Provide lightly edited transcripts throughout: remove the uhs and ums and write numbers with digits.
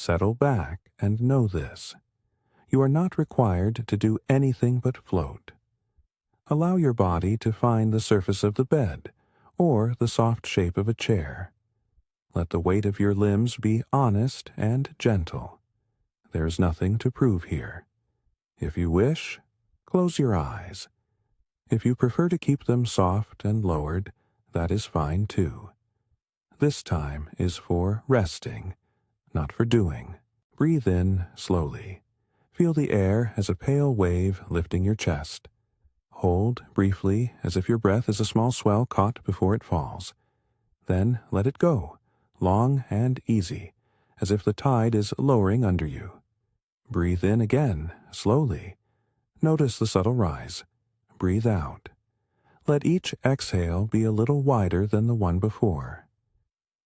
settle back and know this. You are not required to do anything but float. Allow your body to find the surface of the bed or the soft shape of a chair. Let the weight of your limbs be honest and gentle. There is nothing to prove here. If you wish, close your eyes. If you prefer to keep them soft and lowered, that is fine too. This time is for resting, not for doing. Breathe in slowly. Feel the air as a pale wave lifting your chest. Hold briefly as if your breath is a small swell caught before it falls. Then let it go, long and easy, as if the tide is lowering under you. Breathe in again, slowly. Notice the subtle rise. Breathe out. Let each exhale be a little wider than the one before.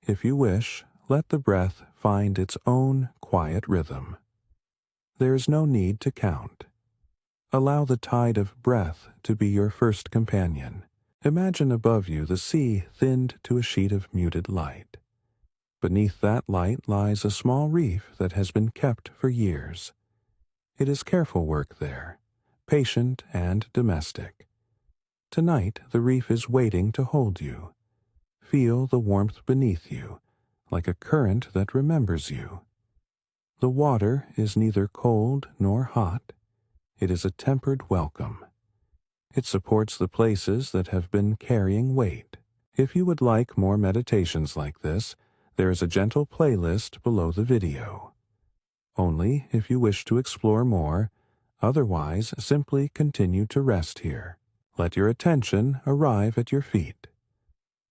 If you wish, let the breath find its own quiet rhythm. There is no need to count. Allow the tide of breath to be your first companion. Imagine above you the sea thinned to a sheet of muted light. Beneath that light lies a small reef that has been kept for years. It is careful work there, patient and domestic. Tonight the reef is waiting to hold you. Feel the warmth beneath you, like a current that remembers you. The water is neither cold nor hot. It is a tempered welcome. It supports the places that have been carrying weight. If you would like more meditations like this, there is a gentle playlist below the video. Only if you wish to explore more, otherwise simply continue to rest here. Let your attention arrive at your feet.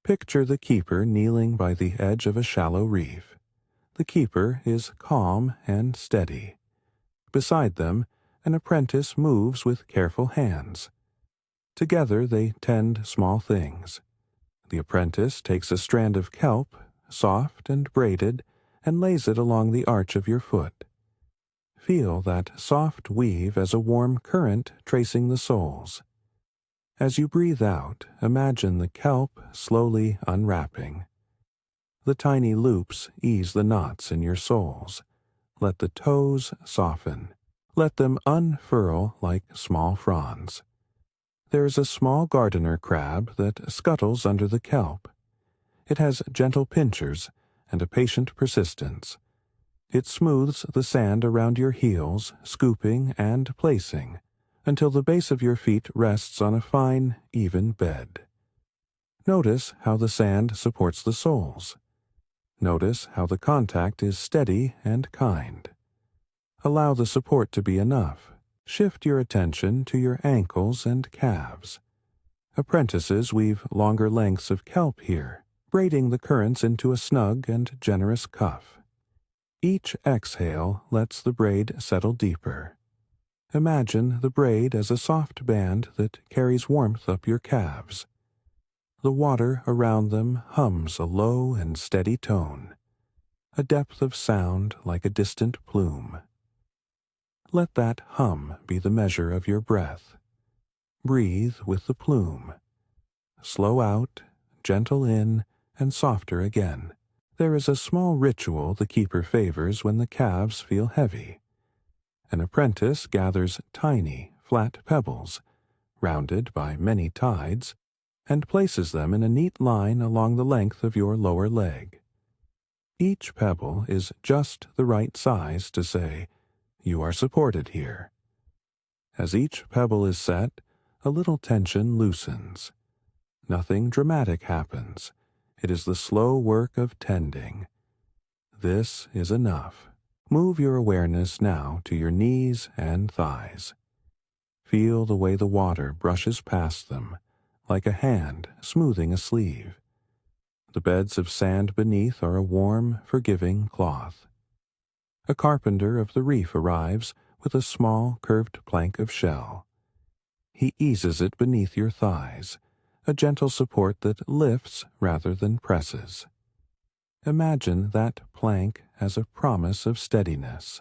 Picture the keeper kneeling by the edge of a shallow reef. The keeper is calm and steady. Beside them, an apprentice moves with careful hands. Together they tend small things. The apprentice takes a strand of kelp, soft and braided, and lays it along the arch of your foot. Feel that soft weave as a warm current tracing the soles. As you breathe out, imagine the kelp slowly unwrapping. The tiny loops ease the knots in your soles. Let the toes soften. Let them unfurl like small fronds. There is a small gardener crab that scuttles under the kelp. It has gentle pincers and a patient persistence. It smooths the sand around your heels, scooping and placing, until the base of your feet rests on a fine, even bed. Notice how the sand supports the soles. Notice how the contact is steady and kind. Allow the support to be enough. Shift your attention to your ankles and calves. Apprentices weave longer lengths of kelp here, braiding the currents into a snug and generous cuff. Each exhale lets the braid settle deeper. Imagine the braid as a soft band that carries warmth up your calves. The water around them hums a low and steady tone, a depth of sound like a distant plume. Let that hum be the measure of your breath. Breathe with the plume. Slow out, gentle in, and softer again. There is a small ritual the keeper favors when the calves feel heavy. An apprentice gathers tiny, flat pebbles, rounded by many tides, and places them in a neat line along the length of your lower leg. Each pebble is just the right size to say, "You are supported here." As each pebble is set, a little tension loosens. Nothing dramatic happens. It is the slow work of tending. This is enough. Move your awareness now to your knees and thighs. Feel the way the water brushes past them, like a hand smoothing a sleeve. The beds of sand beneath are a warm, forgiving cloth. A carpenter of the reef arrives with a small, curved plank of shell. He eases it beneath your thighs, a gentle support that lifts rather than presses. Imagine that plank as a promise of steadiness.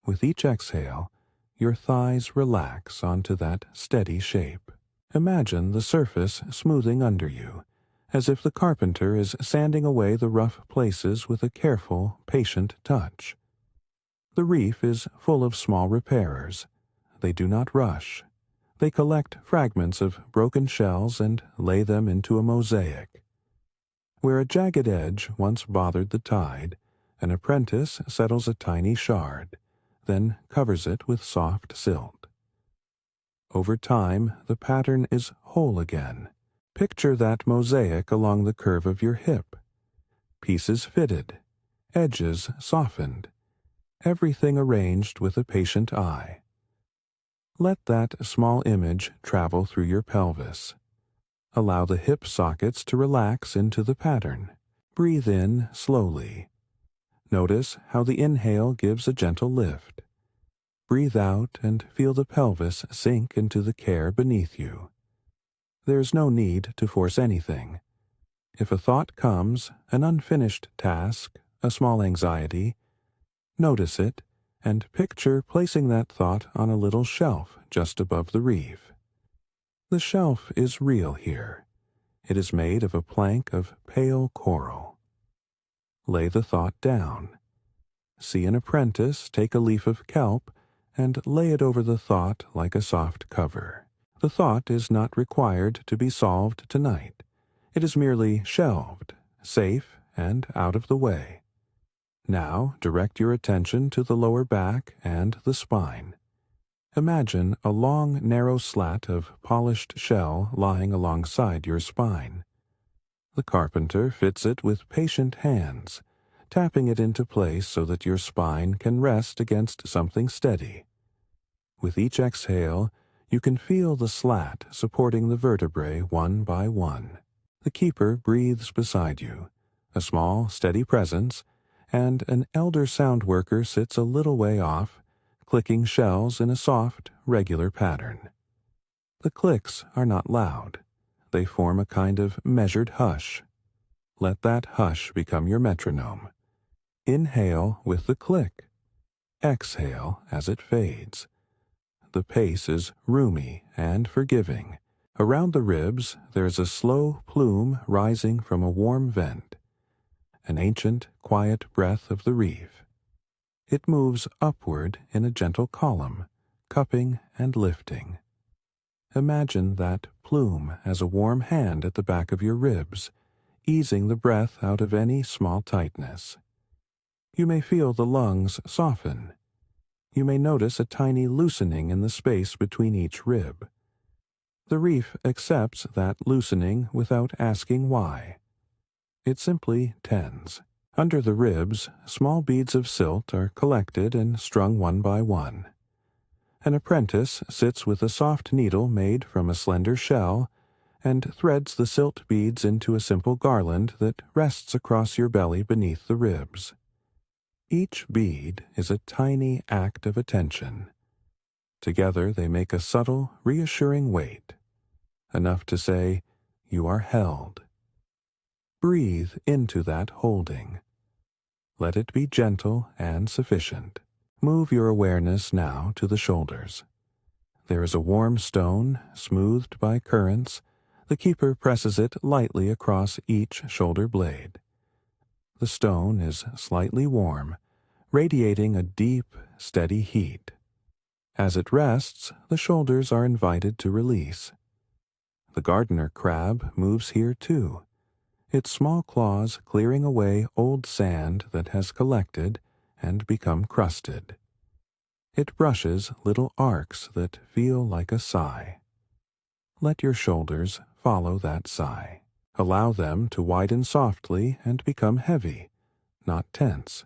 With each exhale, your thighs relax onto that steady shape. Imagine the surface smoothing under you, as if the carpenter is sanding away the rough places with a careful, patient touch. The reef is full of small repairers. They do not rush. They collect fragments of broken shells and lay them into a mosaic. Where a jagged edge once bothered the tide, an apprentice settles a tiny shard, then covers it with soft silt. Over time, the pattern is whole again. Picture that mosaic along the curve of your hip. Pieces fitted, edges softened, everything arranged with a patient eye. Let that small image travel through your pelvis. Allow the hip sockets to relax into the pattern. Breathe in slowly. Notice how the inhale gives a gentle lift. Breathe out and feel the pelvis sink into the care beneath you. There's no need to force anything. If a thought comes, an unfinished task, a small anxiety, notice it and picture placing that thought on a little shelf just above the reef. The shelf is real here. It is made of a plank of pale coral. Lay the thought down. See an apprentice take a leaf of kelp and lay it over the thought like a soft cover. The thought is not required to be solved tonight. It is merely shelved, safe, and out of the way. Now direct your attention to the lower back and the spine. Imagine a long, narrow slat of polished shell lying alongside your spine. The carpenter fits it with patient hands, tapping it into place so that your spine can rest against something steady. With each exhale, you can feel the slat supporting the vertebrae one by one. The keeper breathes beside you, a small, steady presence, and an elder sound worker sits a little way off, clicking shells in a soft, regular pattern. The clicks are not loud. They form a kind of measured hush. Let that hush become your metronome. Inhale with the click. Exhale as it fades. The pace is roomy and forgiving. Around the ribs, there's a slow plume rising from a warm vent, an ancient, quiet breath of the reef. It moves upward in a gentle column, cupping and lifting. Imagine that plume as a warm hand at the back of your ribs, easing the breath out of any small tightness. You may feel the lungs soften. You may notice a tiny loosening in the space between each rib. The reef accepts that loosening without asking why. It simply tends. Under the ribs, small beads of silt are collected and strung one by one. An apprentice sits with a soft needle made from a slender shell and threads the silt beads into a simple garland that rests across your belly beneath the ribs. Each bead is a tiny act of attention. Together they make a subtle, reassuring weight, enough to say, "You are held." Breathe into that holding. Let it be gentle and sufficient. Move your awareness now to the shoulders. There is a warm stone, smoothed by currents. The keeper presses it lightly across each shoulder blade. The stone is slightly warm, radiating a deep, steady heat. As it rests, the shoulders are invited to release. The gardener crab moves here too, its small claws clearing away old sand that has collected and become crusted. It brushes little arcs that feel like a sigh. Let your shoulders follow that sigh. Allow them to widen softly and become heavy, not tense.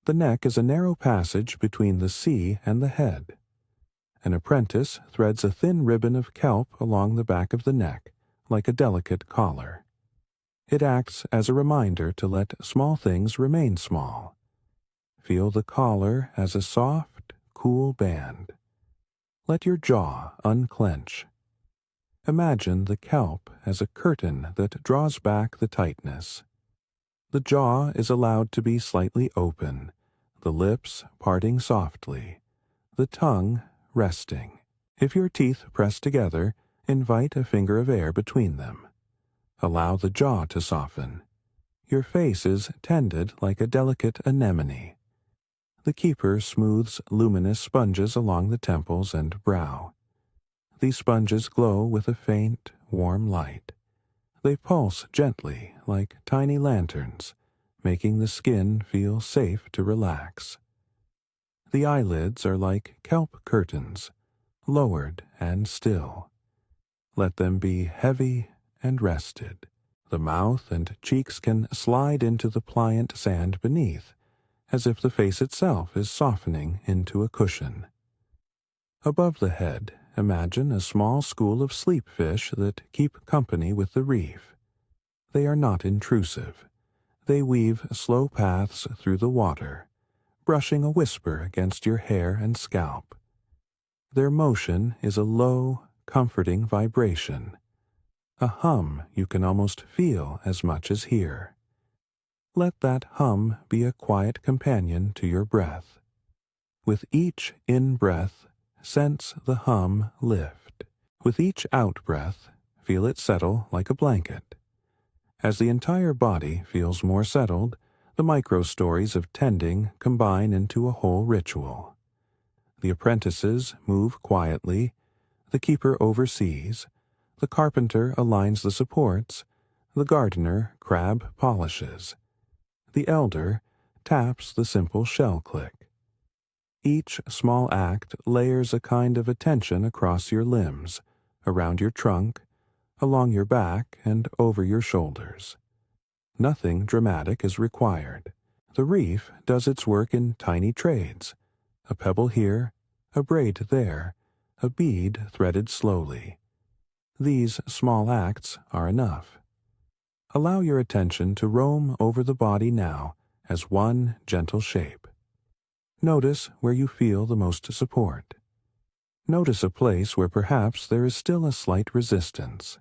The neck is a narrow passage between the C and the head. An apprentice threads a thin ribbon of kelp along the back of the neck, like a delicate collar. It acts as a reminder to let small things remain small. Feel the collar as a soft, cool band. Let your jaw unclench. Imagine the kelp as a curtain that draws back the tightness. The jaw is allowed to be slightly open, the lips parting softly, the tongue resting. If your teeth press together, invite a finger of air between them. Allow the jaw to soften. Your face is tended like a delicate anemone. The keeper smooths luminous sponges along the temples and brow. These sponges glow with a faint, warm light. They pulse gently like tiny lanterns, making the skin feel safe to relax. The eyelids are like kelp curtains, lowered and still. Let them be heavy and rested. The mouth and cheeks can slide into the pliant sand beneath, as if the face itself is softening into a cushion. Above the head, imagine a small school of sleep fish that keep company with the reef. They are not intrusive. They weave slow paths through the water, brushing a whisper against your hair and scalp. Their motion is a low, comforting vibration, a hum you can almost feel as much as hear. Let that hum be a quiet companion to your breath. With each in-breath, sense the hum lift. With each out-breath, feel it settle like a blanket. As the entire body feels more settled, the micro-stories of tending combine into a whole ritual. The apprentices move quietly, the keeper oversees, the carpenter aligns the supports, the gardener crab polishes. The elder taps the simple shell click. Each small act layers a kind of attention across your limbs, around your trunk, along your back, and over your shoulders. Nothing dramatic is required. The reef does its work in tiny trades. A pebble here, a braid there, a bead threaded slowly. These small acts are enough. Allow your attention to roam over the body now as one gentle shape. Notice where you feel the most support. Notice a place where perhaps there is still a slight resistance.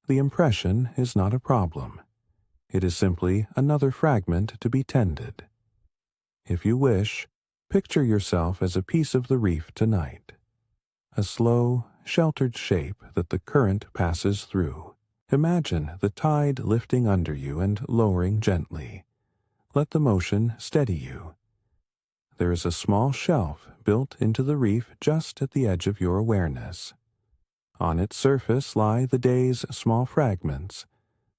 The impression is not a problem. It is simply another fragment to be tended. If you wish, picture yourself as a piece of the reef tonight. A slow, sheltered shape that the current passes through. Imagine the tide lifting under you and lowering gently. Let the motion steady you. There is a small shelf built into the reef just at the edge of your awareness. On its surface lie the day's small fragments,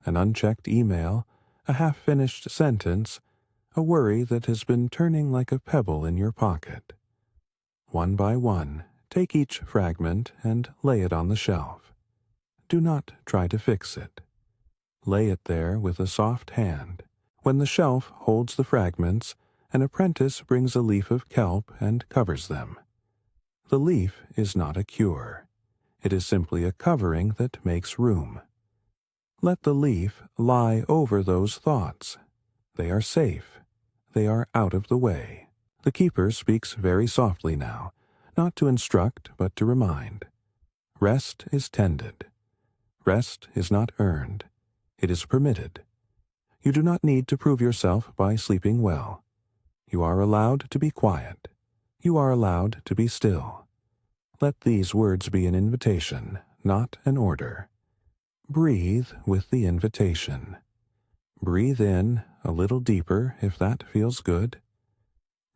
an unchecked email, a half-finished sentence, a worry that has been turning like a pebble in your pocket. One by one, take each fragment and lay it on the shelf. Do not try to fix it. Lay it there with a soft hand. When the shelf holds the fragments, an apprentice brings a leaf of kelp and covers them. The leaf is not a cure. It is simply a covering that makes room. Let the leaf lie over those thoughts. They are safe. They are out of the way. The keeper speaks very softly now, not to instruct but to remind. Rest is tended. Rest is not earned. It is permitted. You do not need to prove yourself by sleeping well. You are allowed to be quiet. You are allowed to be still. Let these words be an invitation, not an order. Breathe with the invitation. Breathe in a little deeper if that feels good.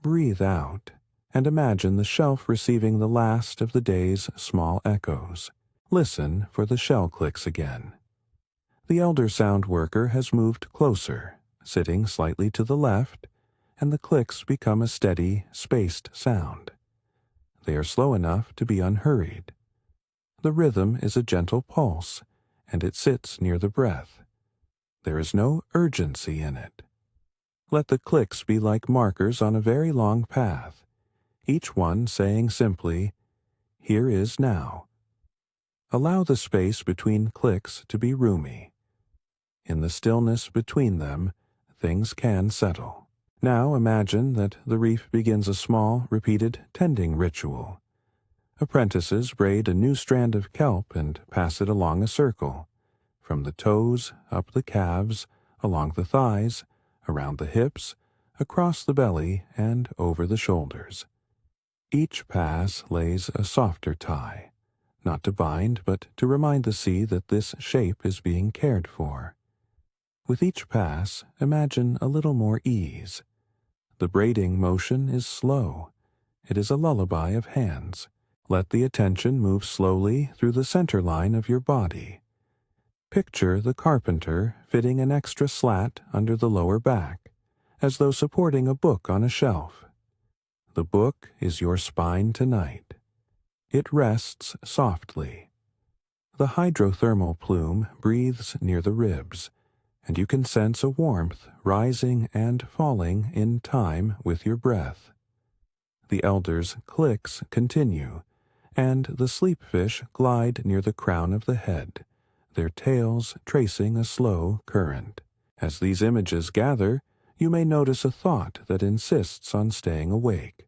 Breathe out and imagine the shelf receiving the last of the day's small echoes. Listen for the shell clicks again. The elder sound worker has moved closer, sitting slightly to the left, and the clicks become a steady, spaced sound. They are slow enough to be unhurried. The rhythm is a gentle pulse, and it sits near the breath. There is no urgency in it. Let the clicks be like markers on a very long path, each one saying simply, "Here is now." Allow the space between clicks to be roomy. In the stillness between them, things can settle. Now imagine that the reef begins a small, repeated tending ritual. Apprentices braid a new strand of kelp and pass it along a circle, from the toes, up the calves, along the thighs, around the hips, across the belly, and over the shoulders. Each pass lays a softer tie, not to bind, but to remind the sea that this shape is being cared for. With each pass, imagine a little more ease. The braiding motion is slow. It is a lullaby of hands. Let the attention move slowly through the center line of your body. Picture the carpenter fitting an extra slat under the lower back, as though supporting a book on a shelf. The book is your spine tonight. It rests softly. The hydrothermal plume breathes near the ribs, and you can sense a warmth rising and falling in time with your breath. The elder's clicks continue, and the sleepfish glide near the crown of the head, their tails tracing a slow current. As these images gather, you may notice a thought that insists on staying awake.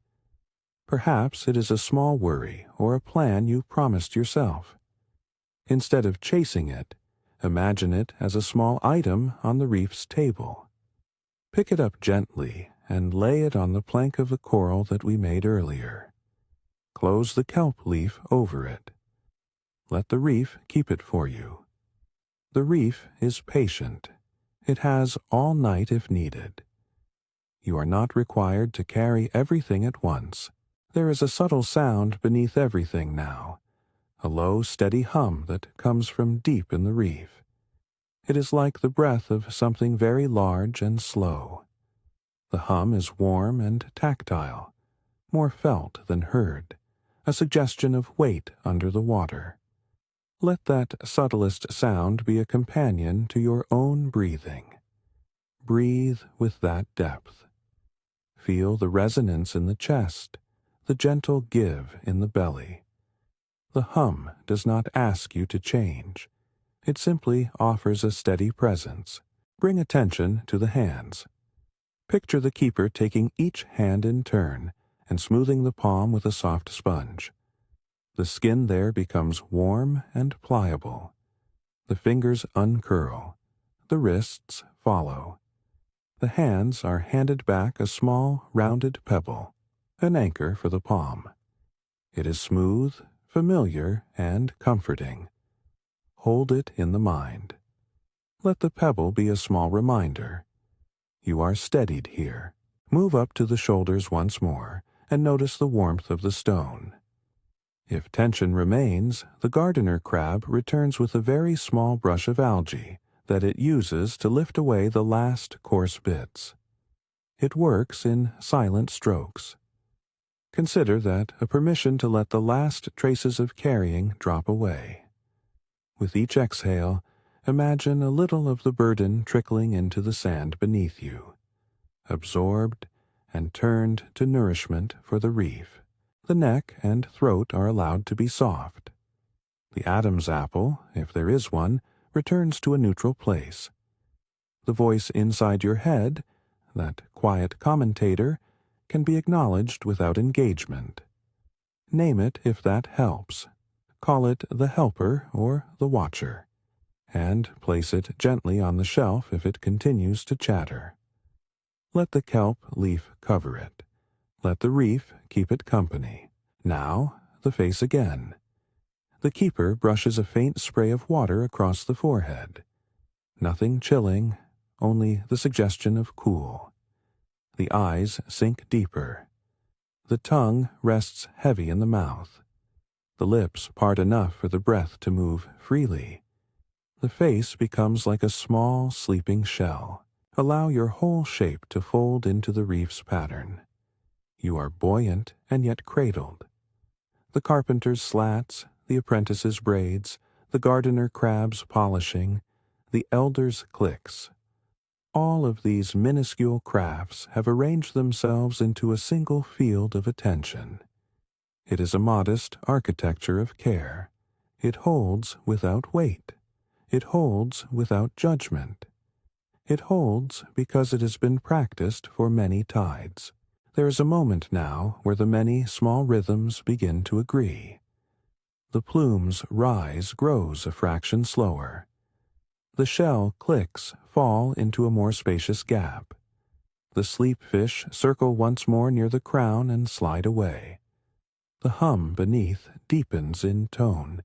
Perhaps it is a small worry or a plan you promised yourself. Instead of chasing it, imagine it as a small item on the reef's table. Pick it up gently and lay it on the plank of the coral that we made earlier. Close the kelp leaf over it. Let the reef keep it for you. The reef is patient. It has all night if needed. You are not required to carry everything at once. There is a subtle sound beneath everything now, a low, steady hum that comes from deep in the reef. It is like the breath of something very large and slow. The hum is warm and tactile, more felt than heard, a suggestion of weight under the water. Let that subtlest sound be a companion to your own breathing. Breathe with that depth. Feel the resonance in the chest, the gentle give in the belly. The hum does not ask you to change. It simply offers a steady presence. Bring attention to the hands. Picture the keeper taking each hand in turn and smoothing the palm with a soft sponge. The skin there becomes warm and pliable. The fingers uncurl. The wrists follow. The hands are handed back a small, rounded pebble, an anchor for the palm. It is smooth, familiar, and comforting. Hold it in the mind. Let the pebble be a small reminder. You are steadied here. Move up to the shoulders once more and notice the warmth of the stone. If tension remains, the gardener crab returns with a very small brush of algae that it uses to lift away the last coarse bits. It works in silent strokes. Consider that a permission to let the last traces of carrying drop away. With each exhale, imagine a little of the burden trickling into the sand beneath you, absorbed and turned to nourishment for the reef. The neck and throat are allowed to be soft. The Adam's apple, if there is one, returns to a neutral place. The voice inside your head, that quiet commentator, can be acknowledged without engagement. Name it if that helps. Call it the helper or the watcher, and place it gently on the shelf if it continues to chatter. Let the kelp leaf cover it. Let the reef keep it company. Now, the face again. The keeper brushes a faint spray of water across the forehead. Nothing chilling, only the suggestion of cool. The eyes sink deeper. The tongue rests heavy in the mouth. The lips part enough for the breath to move freely. The face becomes like a small, sleeping shell. Allow your whole shape to fold into the reef's pattern. You are buoyant and yet cradled. The carpenter's slats, the apprentice's braids, the gardener crab's polishing, the elder's clicks. All of these minuscule crafts have arranged themselves into a single field of attention. It is a modest architecture of care. It holds without weight. It holds without judgment. It holds because it has been practiced for many tides. There is a moment now where the many small rhythms begin to agree. The plume's rise grows a fraction slower. The shell clicks fall into a more spacious gap. The sleepfish circle once more near the crown and slide away. The hum beneath deepens in tone,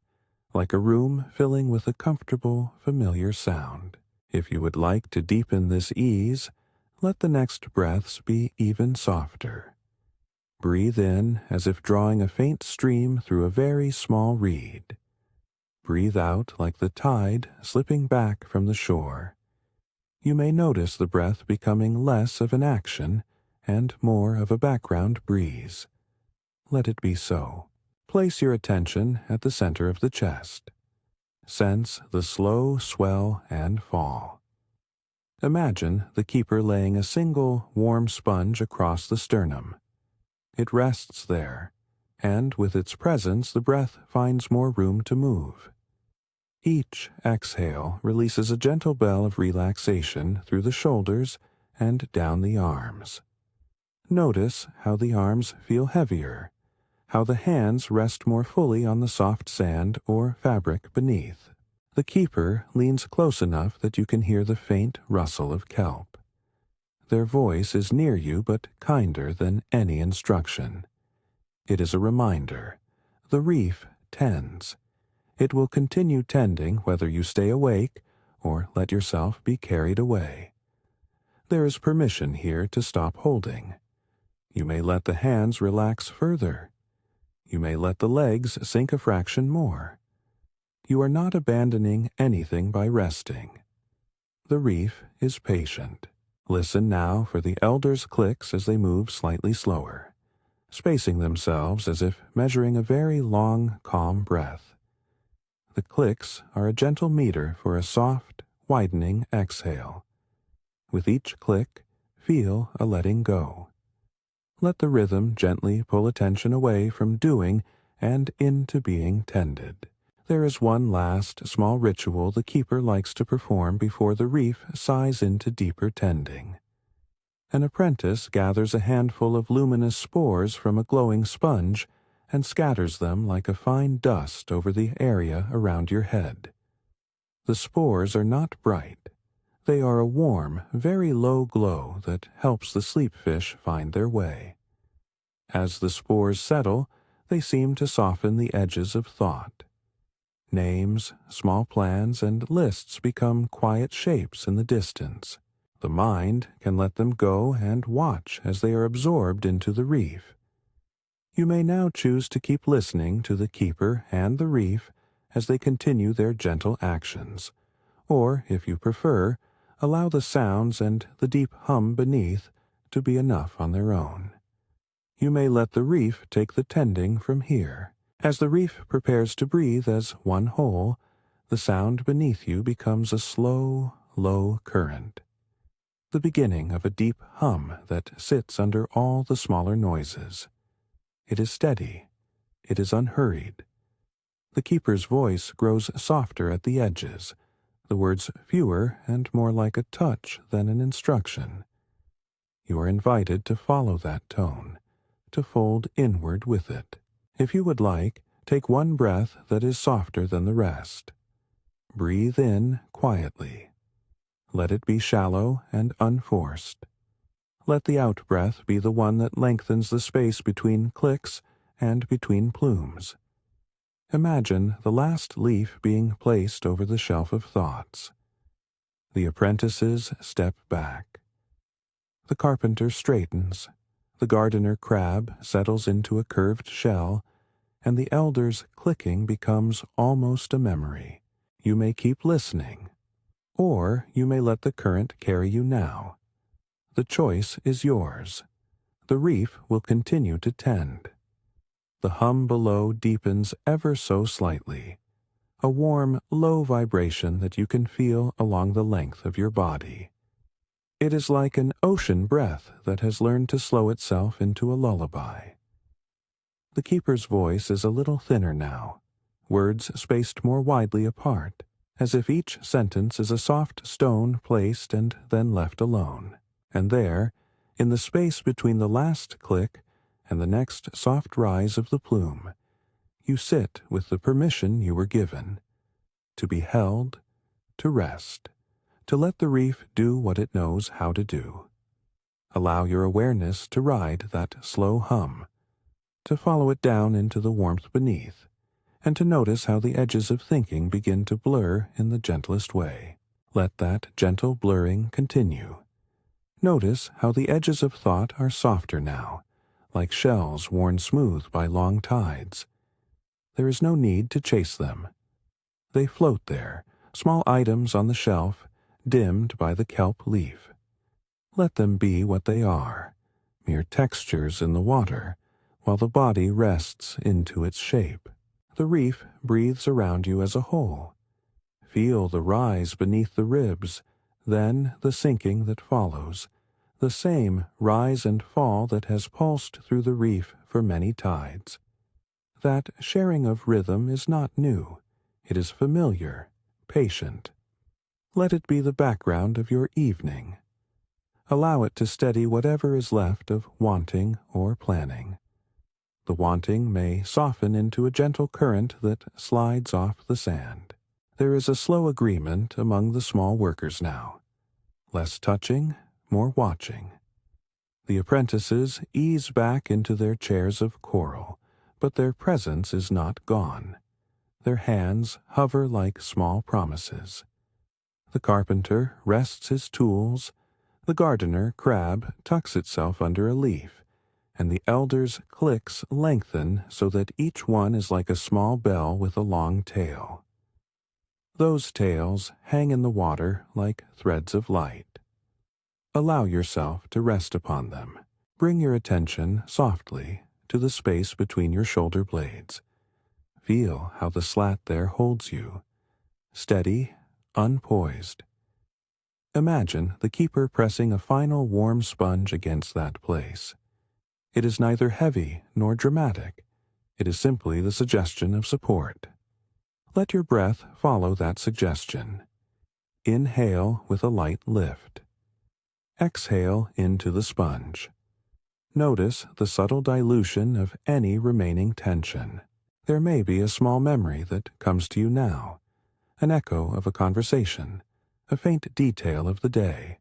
like a room filling with a comfortable, familiar sound. If you would like to deepen this ease, Let the next breaths be even softer. Breathe in as if drawing a faint stream through a very small reed. Breathe out like the tide slipping back from the shore. You may notice the breath becoming less of an action and more of a background breeze. Let it be so. Place your attention at the center of the chest. Sense the slow swell and fall. Imagine the keeper laying a single warm sponge across the sternum. It rests there, and with its presence the breath finds more room to move. Each exhale releases a gentle bell of relaxation through the shoulders and down the arms. Notice how the arms feel heavier, how the hands rest more fully on the soft sand or fabric beneath. The keeper leans close enough that you can hear the faint rustle of kelp. Their voice is near you but kinder than any instruction. It is a reminder. The reef tends. It will continue tending whether you stay awake or let yourself be carried away. There is permission here to stop holding. You may let the hands relax further. You may let the legs sink a fraction more. You are not abandoning anything by resting. The reef is patient. Listen now for the elders' clicks as they move slightly slower, spacing themselves as if measuring a very long, calm breath. The clicks are a gentle meter for a soft, widening exhale. With each click, feel a letting go. Let the rhythm gently pull attention away from doing and into being tended. There is one last small ritual the keeper likes to perform before the reef sighs into deeper tending. An apprentice gathers a handful of luminous spores from a glowing sponge and scatters them like a fine dust over the area around your head. The spores are not bright. They are a warm, very low glow that helps the sleep fish find their way. As the spores settle, they seem to soften the edges of thought. Names, small plans, and lists become quiet shapes in the distance. The mind can let them go and watch as they are absorbed into the reef. You may now choose to keep listening to the keeper and the reef as they continue their gentle actions, or, if you prefer, allow the sounds and the deep hum beneath to be enough on their own. You may let the reef take the tending from here. As the reef prepares to breathe as one whole, the sound beneath you becomes a slow, low current, the beginning of a deep hum that sits under all the smaller noises. It is steady. It is unhurried. The keeper's voice grows softer at the edges, the words fewer and more like a touch than an instruction. You are invited to follow that tone, to fold inward with it. If you would like, take one breath that is softer than the rest. Breathe in quietly. Let it be shallow and unforced. Let the out-breath be the one that lengthens the space between clicks and between plumes. Imagine the last leaf being placed over the shelf of thoughts. The apprentices step back. The carpenter straightens. The gardener crab settles into a curved shell, and the elder's clicking becomes almost a memory. You may keep listening, or you may let the current carry you now. The choice is yours. The reef will continue to tend. The hum below deepens ever so slightly, a warm, low vibration that you can feel along the length of your body. It is like an ocean breath that has learned to slow itself into a lullaby. The keeper's voice is a little thinner now, words spaced more widely apart, as if each sentence is a soft stone placed and then left alone. And there, in the space between the last click and the next soft rise of the plume, you sit with the permission you were given, to be held, to rest, to let the reef do what it knows how to do. Allow your awareness to ride that slow hum, to follow it down into the warmth beneath, and to notice how the edges of thinking begin to blur in the gentlest way. Let that gentle blurring continue. Notice how the edges of thought are softer now, like shells worn smooth by long tides. There is no need to chase them. They float there, small items on the shelf, dimmed by the kelp leaf. Let them be what they are, mere textures in the water, while the body rests into its shape. The reef breathes around you as a whole. Feel the rise beneath the ribs, then the sinking that follows, the same rise and fall that has pulsed through the reef for many tides. That sharing of rhythm is not new. It is familiar, patient. Let it be the background of your evening. Allow it to steady whatever is left of wanting or planning. The wanting may soften into a gentle current that slides off the sand. There is a slow agreement among the small workers now. Less touching, more watching. The apprentices ease back into their chairs of coral, but their presence is not gone. Their hands hover like small promises. The carpenter rests his tools, the gardener crab tucks itself under a leaf, and the elder's clicks lengthen so that each one is like a small bell with a long tail. Those tails hang in the water like threads of light. Allow yourself to rest upon them. Bring your attention softly to the space between your shoulder blades. Feel how the slat there holds you, steady, unpoised. Imagine the keeper pressing a final warm sponge against that place. It is neither heavy nor dramatic. It is simply the suggestion of support. Let your breath follow that suggestion. Inhale with a light lift. Exhale into the sponge. Notice the subtle dilution of any remaining tension. There may be a small memory that comes to you now, an echo of a conversation, a faint detail of the day.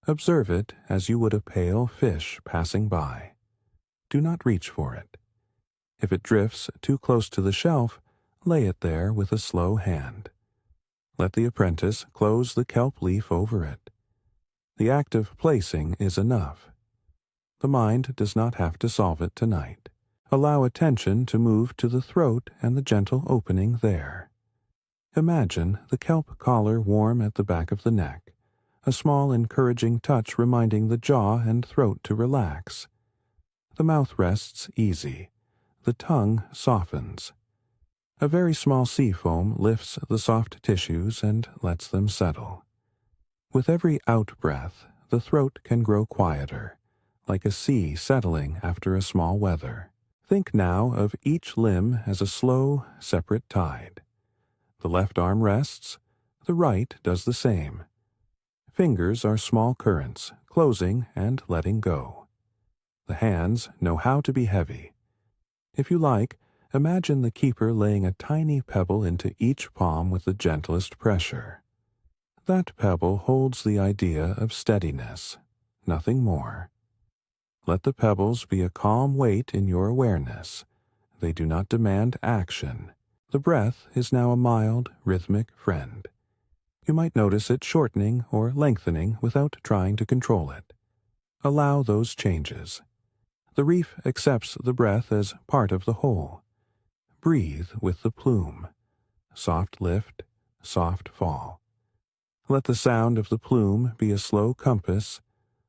Observe it as you would a pale fish passing by. Do not reach for it. If it drifts too close to the shelf, lay it there with a slow hand. Let the apprentice close the kelp leaf over it. The act of placing is enough. The mind does not have to solve it tonight. Allow attention to move to the throat and the gentle opening there. Imagine the kelp collar warm at the back of the neck, a small encouraging touch reminding the jaw and throat to relax. The mouth rests easy. The tongue softens. A very small sea foam lifts the soft tissues and lets them settle. With every out-breath, the throat can grow quieter, like a sea settling after a small weather. Think now of each limb as a slow, separate tide. The left arm rests, the right does the same. Fingers are small currents, closing and letting go. The hands know how to be heavy. If you like, imagine the keeper laying a tiny pebble into each palm with the gentlest pressure. That pebble holds the idea of steadiness, nothing more. Let the pebbles be a calm weight in your awareness. They do not demand action. The breath is now a mild, rhythmic friend. You might notice it shortening or lengthening without trying to control it. Allow those changes. The reef accepts the breath as part of the whole. Breathe with the plume. Soft lift, soft fall. Let the sound of the plume be a slow compass,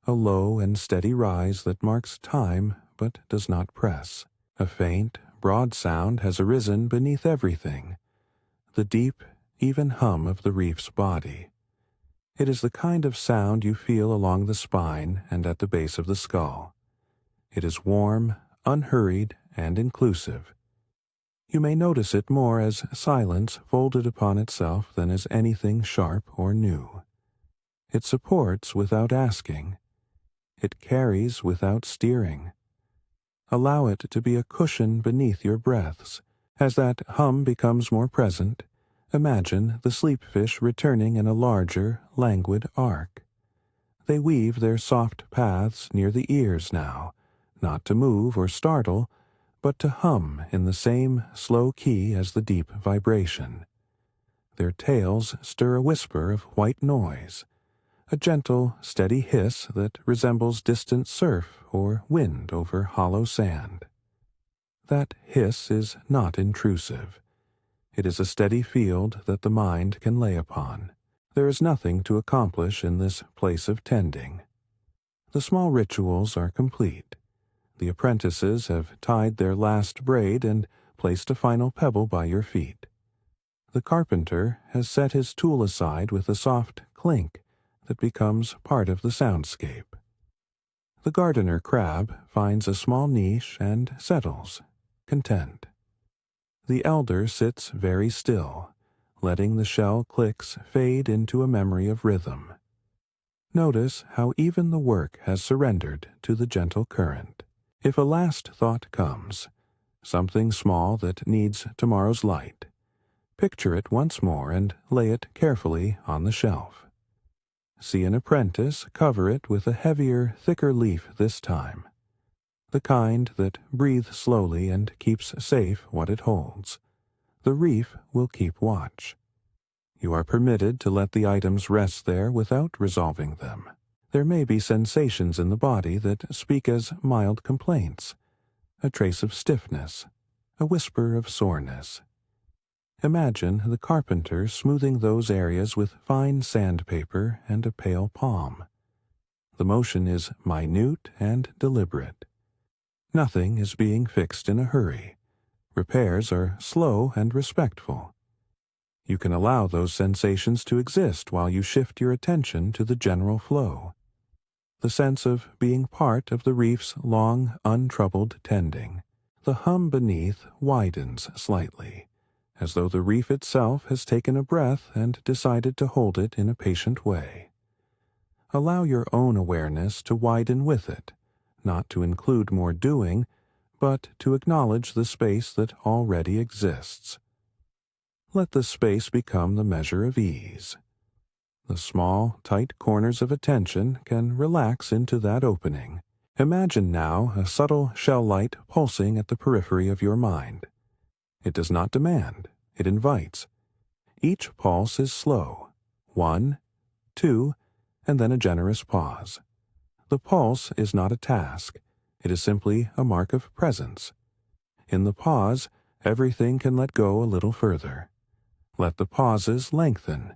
a low and steady rise that marks time but does not press. A faint, broad sound has arisen beneath everything, the deep, even hum of the reef's body. It is the kind of sound you feel along the spine and at the base of the skull. It is warm, unhurried, and inclusive. You may notice it more as silence folded upon itself than as anything sharp or new. It supports without asking. It carries without steering. Allow it to be a cushion beneath your breaths. As that hum becomes more present, imagine the sleepfish returning in a larger, languid arc. They weave their soft paths near the ears now, not to move or startle, but to hum in the same slow key as the deep vibration. Their tails stir a whisper of white noise, a gentle, steady hiss that resembles distant surf or wind over hollow sand. That hiss is not intrusive. It is a steady field that the mind can lay upon. There is nothing to accomplish in this place of tending. The small rituals are complete. The apprentices have tied their last braid and placed a final pebble by your feet. The carpenter has set his tool aside with a soft clink that becomes part of the soundscape. The gardener crab finds a small niche and settles, content. The elder sits very still, letting the shell clicks fade into a memory of rhythm. Notice how even the work has surrendered to the gentle current. If a last thought comes, something small that needs tomorrow's light, picture it once more and lay it carefully on the shelf. See an apprentice cover it with a heavier, thicker leaf this time, the kind that breathes slowly and keeps safe what it holds. The reef will keep watch. You are permitted to let the items rest there without resolving them. There may be sensations in the body that speak as mild complaints, a trace of stiffness, a whisper of soreness. Imagine the carpenter smoothing those areas with fine sandpaper and a pale palm. The motion is minute and deliberate. Nothing is being fixed in a hurry. Repairs are slow and respectful. You can allow those sensations to exist while you shift your attention to the general flow. The sense of being part of the reef's long, untroubled tending. The hum beneath widens slightly, as though the reef itself has taken a breath and decided to hold it in a patient way. Allow your own awareness to widen with it, not to include more doing, but to acknowledge the space that already exists. Let the space become the measure of ease. The small, tight corners of attention can relax into that opening. Imagine now a subtle shell light pulsing at the periphery of your mind. It does not demand, it invites. Each pulse is slow. 1, 2, and then a generous pause. The pulse is not a task. It is simply a mark of presence. In the pause, everything can let go a little further. Let the pauses lengthen.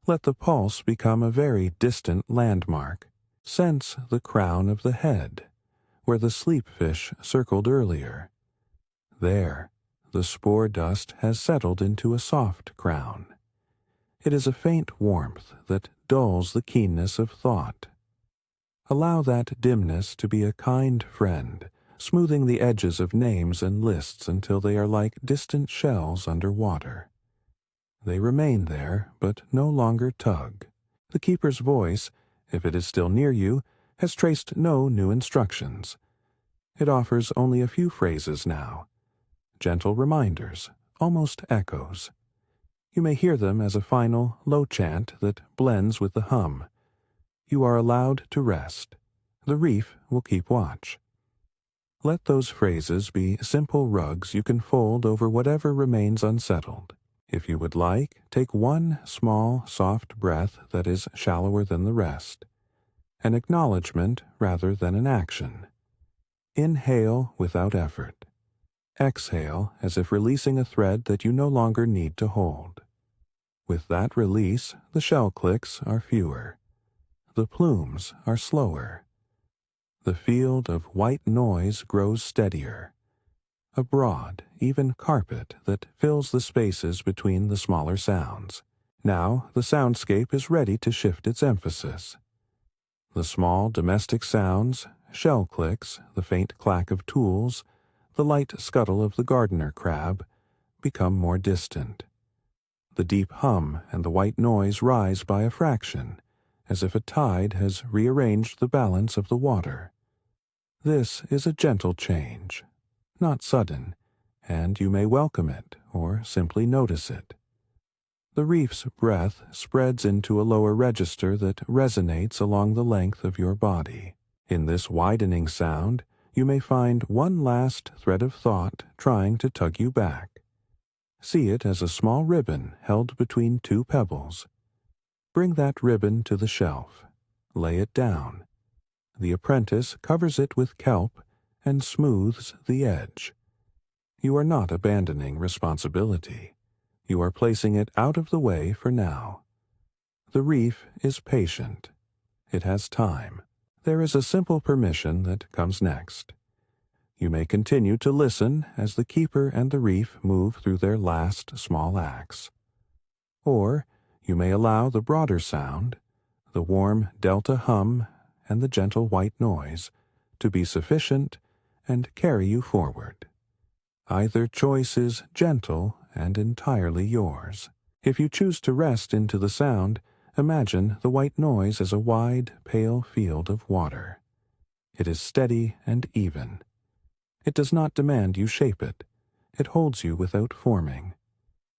Let the pulse become a very distant landmark. Sense the crown of the head, where the sleep fish circled earlier. There, the spore dust has settled into a soft crown. It is a faint warmth that dulls the keenness of thought. Allow that dimness to be a kind friend, smoothing the edges of names and lists until they are like distant shells under water. They remain there, but no longer tug. The keeper's voice, if it is still near you, has traced no new instructions. It offers only a few phrases now, gentle reminders, almost echoes. You may hear them as a final, low chant that blends with the hum. You are allowed to rest. The reef will keep watch. Let those phrases be simple rugs you can fold over whatever remains unsettled. If you would like, take one small, soft breath that is shallower than the rest. An acknowledgement rather than an action. Inhale without effort. Exhale as if releasing a thread that you no longer need to hold. With that release, the shell clicks are fewer. The plumes are slower. The field of white noise grows steadier. A broad, even carpet that fills the spaces between the smaller sounds. Now the soundscape is ready to shift its emphasis. The small domestic sounds, shell clicks, the faint clack of tools, the light scuttle of the gardener crab, become more distant. The deep hum and the white noise rise by a fraction, as if a tide has rearranged the balance of the water. This is a gentle change, not sudden, and you may welcome it or simply notice it. The reef's breath spreads into a lower register that resonates along the length of your body. In this widening sound, you may find one last thread of thought trying to tug you back. See it as a small ribbon held between two pebbles. Bring that ribbon to the shelf. lay it down. The apprentice covers it with kelp and smooths the edge. You are not abandoning responsibility. You are placing it out of the way for now. The reef is patient. It has time. There is a simple permission that comes next. You may continue to listen as the keeper and the reef move through their last small acts. Or you may allow the broader sound, the warm delta hum and the gentle white noise, to be sufficient and carry you forward. Either choice is gentle and entirely yours. If you choose to rest into the sound, imagine the white noise as a wide, pale field of water. It is steady and even. It does not demand you shape it. It holds you without forming.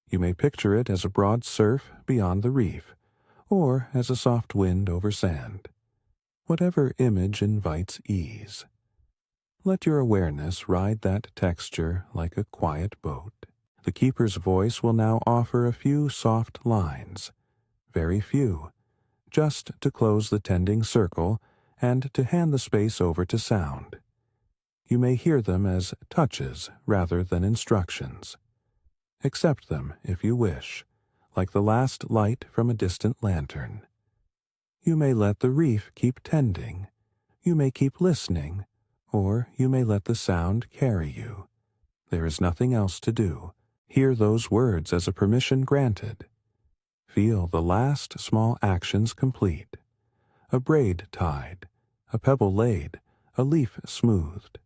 You may picture it as a broad surf beyond the reef, or as a soft wind over sand. Whatever image invites ease. Let your awareness ride that texture like a quiet boat. The keeper's voice will now offer a few soft lines, very few, just to close the tending circle and to hand the space over to sound. You may hear them as touches rather than instructions. Accept them if you wish, like the last light from a distant lantern. You may let the reef keep tending. You may keep listening, or you may let the sound carry you. There is nothing else to do. Hear those words as a permission granted. Feel the last small actions complete. A braid tied, a pebble laid, a leaf smoothed.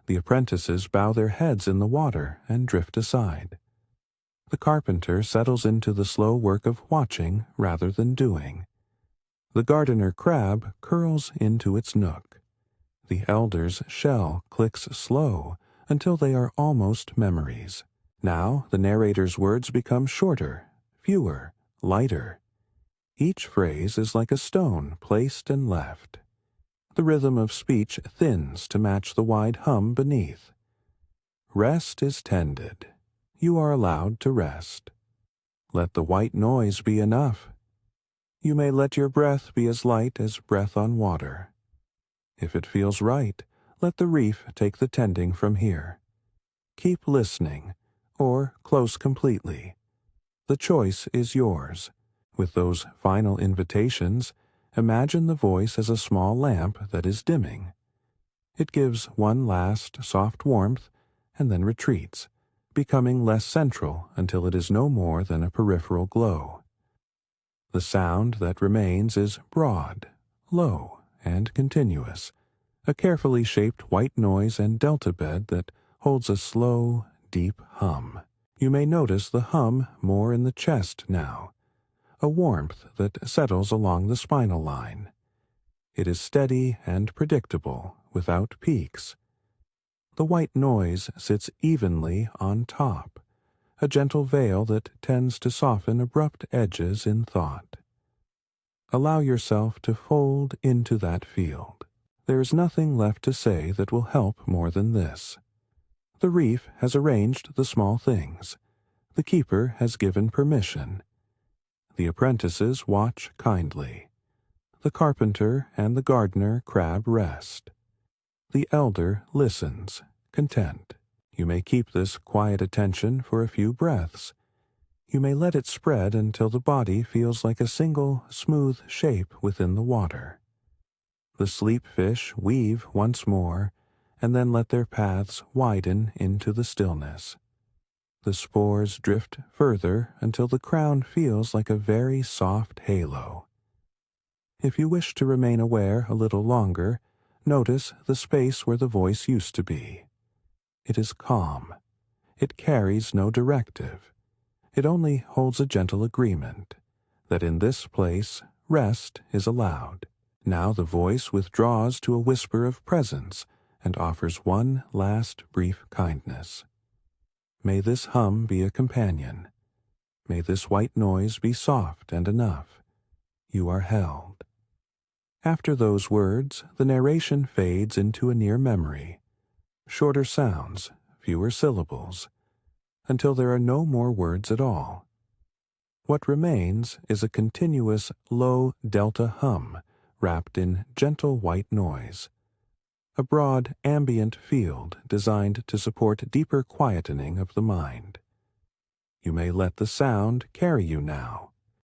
The apprentices bow their heads in the water and drift aside. The carpenter settles into the slow work of watching rather than doing. The gardener crab curls into its nook. The elder's shell clicks slow until they are almost memories. Now the narrator's words become shorter, fewer, lighter. Each phrase is like a stone placed and left. The rhythm of speech thins to match the wide hum beneath. Rest is tended. You are allowed to rest. Let the white noise be enough. You may let your breath be as light as breath on water. If it feels right, let the reef take the tending from here. Keep listening, or close completely. The choice is yours. With those final invitations, imagine the voice as a small lamp that is dimming. It gives one last soft warmth and then retreats, becoming less central until it is no more than a peripheral glow. The sound that remains is broad, low, and continuous, a carefully shaped white noise and delta bed that holds a slow, deep hum. You may notice the hum more in the chest now, a warmth that settles along the spinal line. It is steady and predictable, without peaks. The white noise sits evenly on top, a gentle veil that tends to soften abrupt edges in thought. Allow yourself to fold into that field. There is nothing left to say that will help more than this. The reef has arranged the small things. The keeper has given permission. The apprentices watch kindly. The carpenter and the gardener crab rest. The elder listens, content. You may keep this quiet attention for a few breaths. You may let it spread until the body feels like a single, smooth shape within the water. The sleep fish weave once more, and then let their paths widen into the stillness. The spores drift further until the crown feels like a very soft halo. If you wish to remain aware a little longer, notice the space where the voice used to be. It is calm. It carries no directive. It only holds a gentle agreement that in this place rest is allowed. Now the voice withdraws to a whisper of presence and offers one last brief kindness. May this hum be a companion. May this white noise be soft and enough. You are held. After those words, the narration fades into a near memory. Shorter sounds, fewer syllables, until there are no more words at all. What remains is a continuous low delta hum, wrapped in gentle white noise, a broad ambient field designed to support deeper quietening of the mind. You may let the sound carry you now,